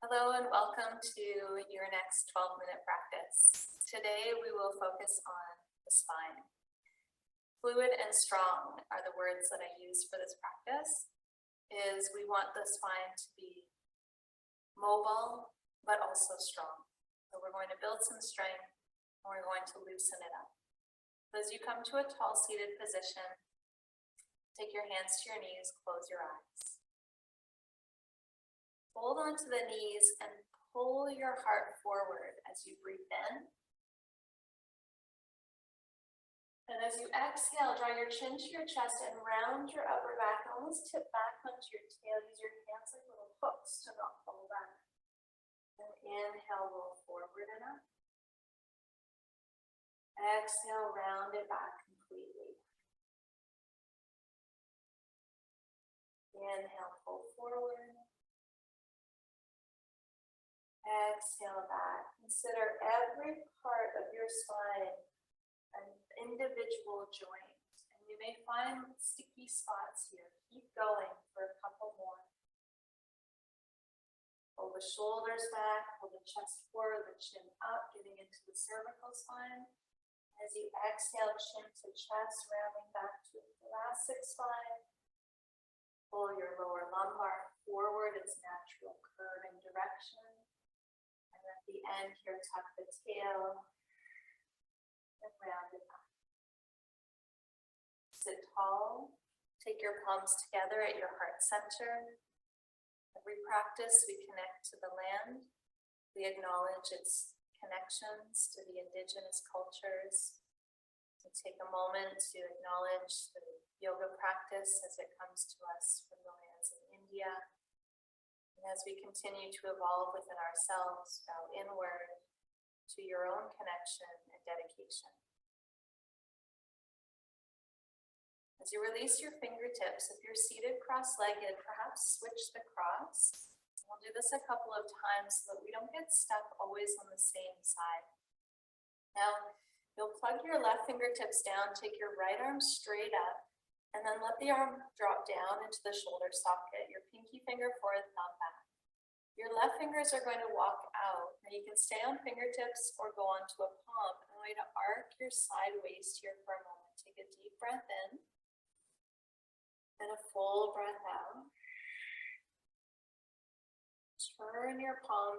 Hello and welcome to your next 12-minute practice. Today we will focus on the spine. Fluid and strong are the words that I use for this practice. We want the spine to be mobile but also strong. So we're going to build some strength and we're going to loosen it up. So as you come to a tall seated position, take your hands to your knees, close your eyes. Hold onto the knees and pull your heart forward as you breathe in. And as you exhale, draw your chin to your chest and round your upper back. Almost tip back onto your tail. Use your hands like little hooks to not fall back. And inhale, roll forward and up. Exhale, round it back completely. Inhale, pull forward. Exhale back. Consider every part of your spine an individual joint. And you may find sticky spots here. Keep going for a couple more. Pull the shoulders back, pull the chest forward, the chin up, getting into the cervical spine. As you exhale, chin to chest, rounding back to the thoracic spine. Pull your lower lumbar forward, its natural curving direction. At the end here, tuck the tail and round it back. Sit tall. Take your palms together at your heart center. Every practice, we connect to the land. We acknowledge its connections to the indigenous cultures. We take a moment to acknowledge the yoga practice as it comes to us from the lands of India. And as we continue to evolve within ourselves, bow inward to your own connection and dedication. As you release your fingertips, if you're seated cross-legged, perhaps switch the cross. We'll do this a couple of times so that we don't get stuck always on the same side. Now, you'll plug your left fingertips down, take your right arm straight up, and then let the arm drop down into the shoulder socket, your pinky finger forward, thumb back. Your left fingers are going to walk out. Now you can stay on fingertips or go onto a palm. I'm going to arc your side waist here for a moment. Take a deep breath in and a full breath out. Turn your palm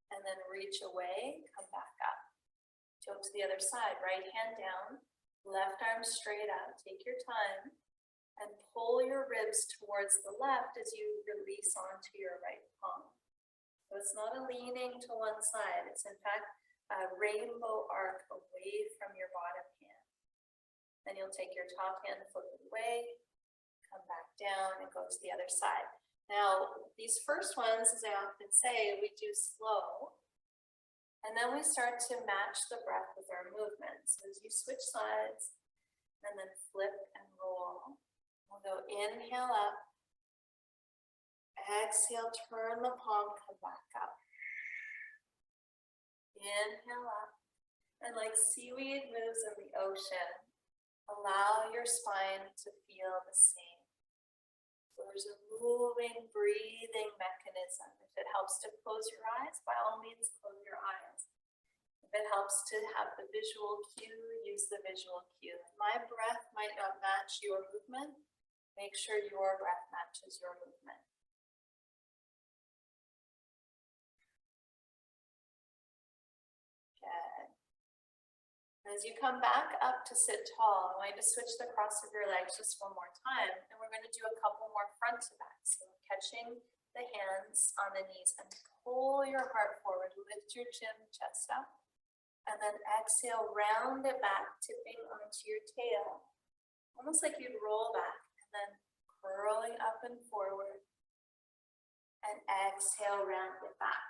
and then reach away, come back up. Go to the other side, right hand down, left arm straight up. Take your time. And pull your ribs towards the left as you release onto your right palm. So it's not a leaning to one side. It's in fact a rainbow arc away from your bottom hand. Then you'll take your top hand, flip it away, come back down and go to the other side. Now, these first ones, as I often say, we do slow. And then we start to match the breath with our movements. So as you switch sides and then flip and roll. We'll go inhale up, exhale, turn the palm, come back up. Inhale up, and like seaweed moves in the ocean, allow your spine to feel the same. So there's a moving, breathing mechanism. If it helps to close your eyes, by all means, close your eyes. If it helps to have the visual cue, use the visual cue. My breath might not match your movement. Make sure your breath matches your movement. Good. As you come back up to sit tall, I'm going to switch the cross of your legs just one more time, and we're going to do a couple more front to back. So catching the hands on the knees and pull your heart forward, lift your chin, chest up, and then exhale, round it back, tipping onto your tail, almost like you'd roll back, and then curling up and forward, and exhale, round it back.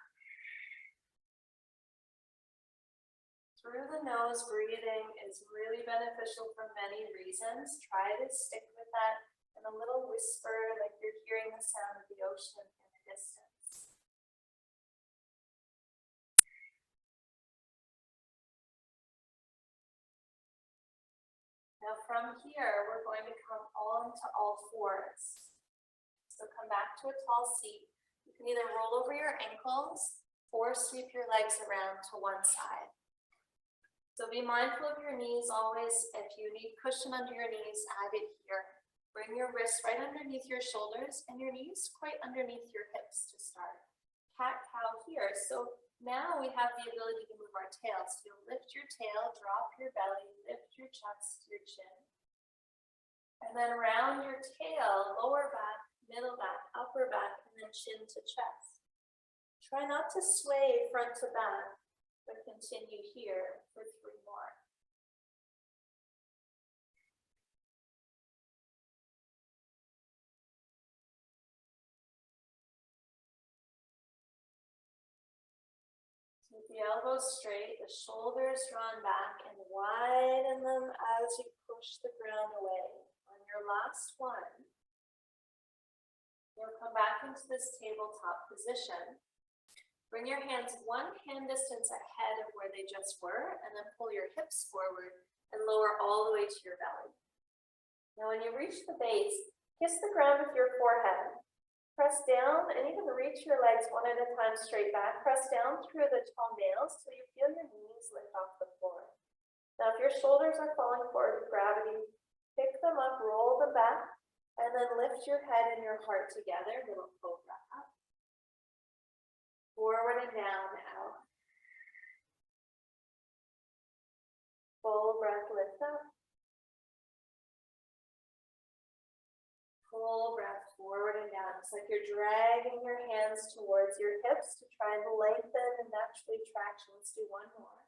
Through the nose, breathing is really beneficial for many reasons. Try to stick with that in a little whisper, like you're hearing the sound of the ocean in the distance. Now from here, we're going to come on to all fours. So come back to a tall seat. You can either roll over your ankles or sweep your legs around to one side. So be mindful of your knees always. If you need cushion under your knees, add it here. Bring your wrists right underneath your shoulders and your knees quite underneath your hips to start. Cat-cow here. So now we have the ability to move our tails. So you'll lift your tail, drop your belly, lift your chest, your chin. And then round your tail, lower back, middle back, upper back, and then chin to chest. Try not to sway front to back, but continue here for 3 more. Keep the elbows straight, the shoulders drawn back, and widen them as you push the ground away. On your last one, you'll come back into this tabletop position. Bring your hands 1 hand distance ahead of where they just were, and then pull your hips forward and lower all the way to your belly. Now when you reach the base, kiss the ground with your forehead. Press down and even reach your legs one at a time straight back. Press down through the toenails till you feel your knees lift off the floor. Now if your shoulders are falling forward with gravity, pick them up, roll them back, and then lift your head and your heart together, little cobra up. Forward and down, out. Full breath, lift up. Full breath, forward and down. It's like you're dragging your hands towards your hips to try and lengthen and naturally traction. Let's do 1 more.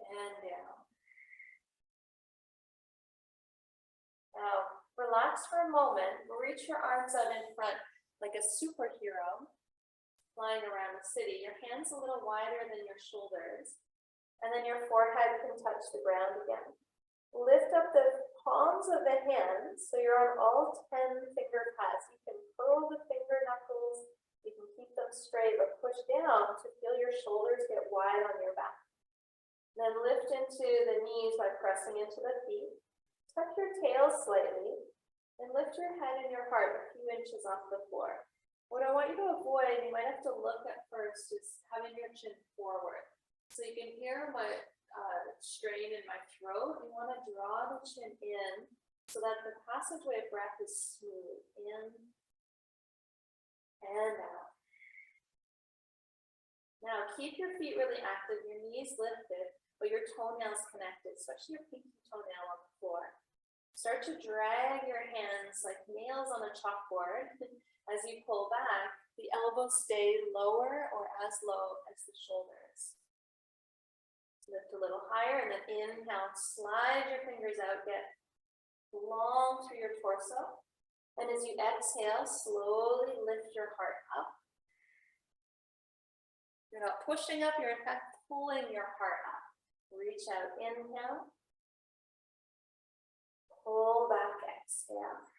And down. Now, relax for a moment. Reach your arms out in front like a superhero flying around the city. Your hands a little wider than your shoulders, and then your forehead can touch the ground again. Lift up the palms of the hands so you're on all 10 finger pads. You can curl the finger knuckles, you can keep them straight, but push down to feel your shoulders get wide on your back. Then lift into the knees by pressing into the feet. Tuck your tail slightly and lift your head and your heart a few inches off the floor. What I want you to avoid, you might have to look at first, is having your chin forward. So you can hear my strain in my throat. You want to draw the chin in so that the passageway of breath is smooth. In and out. Now keep your feet really active, your knees lifted, but your toenails connected, especially your pinky toenail on the floor. Start to drag your hands like nails on a chalkboard. As you pull back, the elbows stay lower or as low as the shoulders. Lift a little higher and then inhale, slide your fingers out, get long through your torso. And as you exhale, slowly lift your heart up. You're not pushing up, you're in fact pulling your heart up. Reach out, inhale. Pull back, exhale.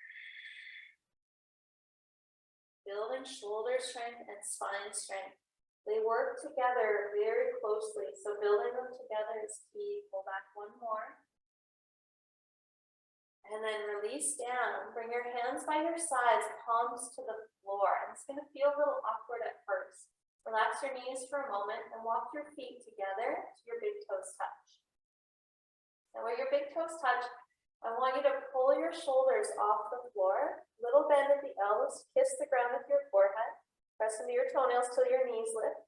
Building shoulder strength and spine strength. They work together very closely, so building them together is key. Pull back 1 more. And then release down. Bring your hands by your sides, palms to the floor. And it's going to feel a little awkward at first. Relax your knees for a moment and walk your feet together to your big toes touch. Now where your big toes touch, I want you to pull your shoulders off the floor, little bend at the elbows, kiss the ground with your forehead, press into your toenails till your knees lift,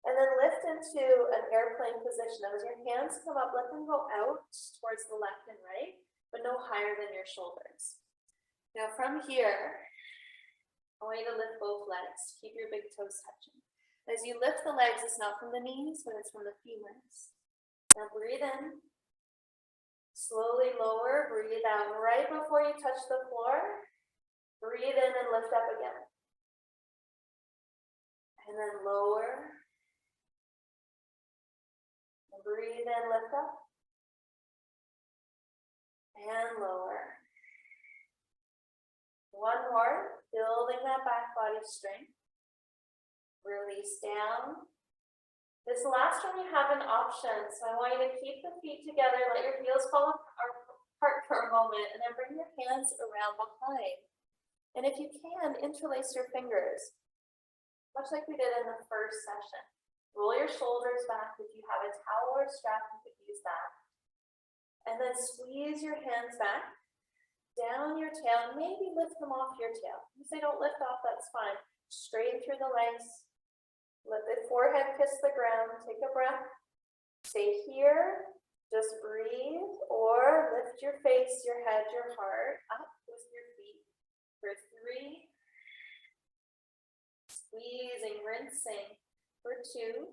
and then lift into an airplane position. Now as your hands come up, let them go out towards the left and right, but no higher than your shoulders. Now from here, I want you to lift both legs, keep your big toes touching. As you lift the legs, it's not from the knees, but it's from the femurs. Now breathe in. Slowly lower, breathe out. Right before you touch the floor, breathe in and lift up again. And then lower. And breathe in, lift up. And lower. 1 more, building that back body strength. Release down. This last one you have an option, so I want you to keep the feet together, let your heels fall apart for a moment, and then bring your hands around behind. And if you can, interlace your fingers, much like we did in the first session. Roll your shoulders back. If you have a towel or strap, you could use that. And then squeeze your hands back, down your tail, maybe lift them off your tail. If they don't lift off, that's fine. Straighten through the legs. Let the forehead kiss the ground. Take a breath. Stay here. Just breathe, or lift your face, your head, your heart up with your feet for 3. Squeezing, rinsing for 2.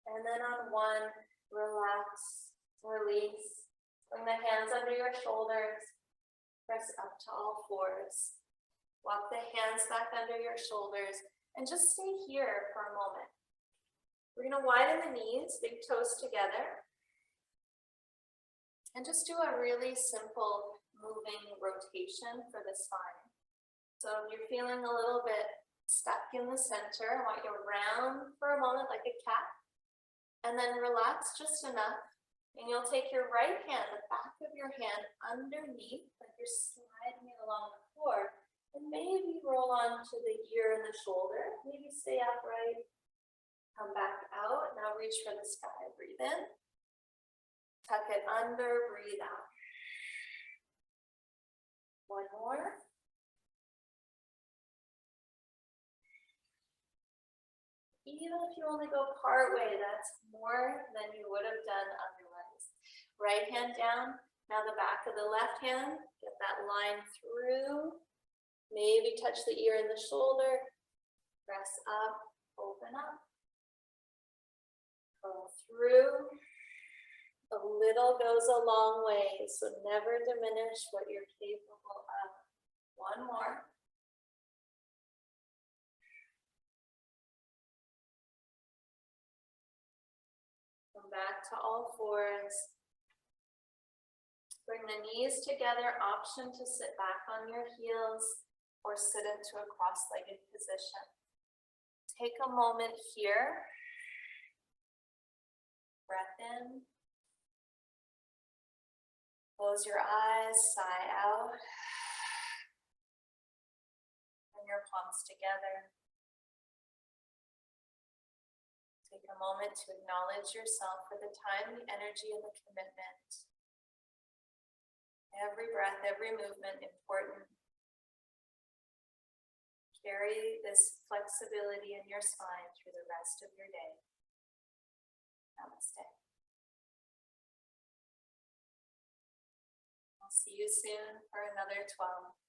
And then on 1, relax, release. Bring the hands under your shoulders. Press up to all 4s. Walk the hands back under your shoulders and just stay here for a moment. We're going to widen the knees, big toes together. And just do a really simple moving rotation for the spine. So if you're feeling a little bit stuck in the center, I want you to round for a moment like a cat. And then relax just enough. And you'll take your right hand, the back of your hand underneath, like you're sliding it along the floor. And maybe roll onto the ear and the shoulder. Maybe stay upright. Come back out. Now reach for the sky. Breathe in. Tuck it under. Breathe out. 1 more. Even if you only go part way, that's more than you would have done otherwise. Right hand down. Now the back of the left hand. Get that line through. Maybe touch the ear and the shoulder. Press up. Open up. Go through. A little goes a long way, so never diminish what you're capable of. 1 more. Come back to all 4s. Bring the knees together, option to sit back on your heels or sit into a cross-legged position. Take a moment here. Breath in. Close your eyes, sigh out. Bring your palms together. Take a moment to acknowledge yourself for the time, the energy, and the commitment. Every breath, every movement, important. Carry this flexibility in your spine through the rest of your day. Namaste. I'll see you soon for another 12.